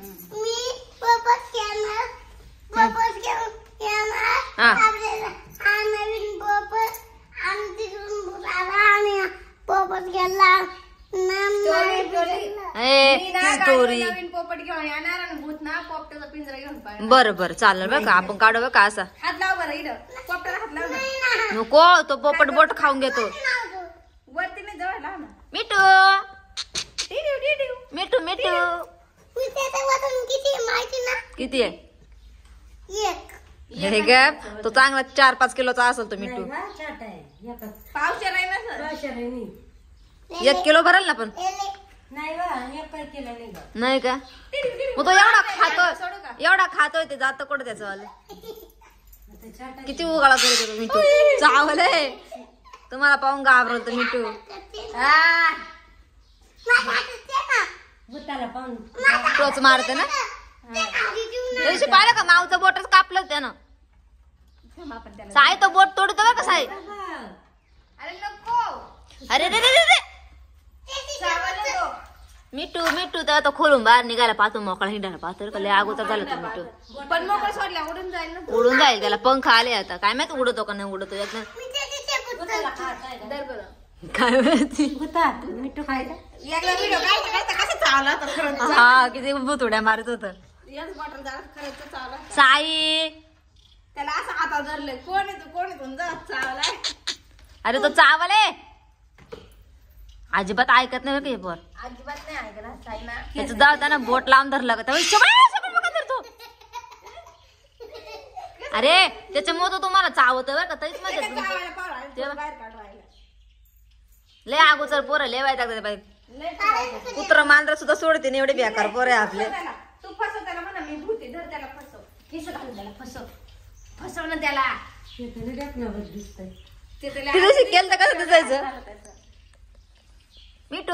मी पोपट घेणार नवीन पोपट आणि तिकडून आणि पोपट गेला नवीन पोपट घेऊन येणार आणि भूत ना पोपटाचा पिंजरा घेऊन पाहिजे. बरं बरं चालेल बरं का आपण काढू बरं का असा. हात लाव बरं इथं पोपटाला हात लाव ना. नको तो पोपट बोट खाऊन घेतो. वरती नाही जवळ लाव ना. मिठू टिडिव टिडिव. मिठू मिठू त्याचं वजन किती माहिती ना किती आहे? 1 हे ग तो चांगला 4-5 किलोचा असेल तो मिठू. पावशेर आहे ना सर. 1 किलो भरल ना पण नाही का मग तो एवढा खातोय ते जात कुठं त्याचं वालं. किती उगाळा करत होतो मिठू. चावलंय तुम्हाला पाहून घाबरत मिठू. टोच मारते ना दिवशी पाहिलं का मावचं बोटच कापलं त्यानं. साई तो बोट तोडतो बरं का साई. अरे नको. अरे रे रे रे मिठू मिठू तर आता खोलून बाहेर निघायला पाहतो मोकळा हिंडायला पाहतो का लय अगोदर झालं तो मिठू. पण मोकळं सोडल्या उडून जाईल ना. उडून जाईल त्याला पंख आले आता काय माहिती उडतो का नाही उडतो एकदम दर बरं. काय माहिती. मिठू खायला एकदा व्हिडिओ काय कसं चावला होता खरंच. हा किती भुतुड्या मारत होत. याच बॉटल जरा खरंच चावला. साई त्याला असं हाता धरले कोण येतो जा चावलाय. अरे तो चावले अजिबात ऐकत नाही बघ हे पोर. अजिबात नाही ऐकणार साई ना. त्याचं जाऊ त्यानं बोट लावून धरलं का धरतो. अरे त्याच्यामुळे तो तुम्हाला चावत बरं का तरीच चावायला मजा पावला बाहेर काढ राहिला. लय अगोदर पोरं लय वाईट लागतात बाई. लय चावायचं. कुत्र मांजर सुद्धा सोडते नाही एवढे बेकार पोर आहे आपले. तू फसव त्याला म्हणा मी भूते धर त्याला फसव. केस घालून त्याला फसव ना त्याला. तिथे केलं तर कसं दिसायचं मिठू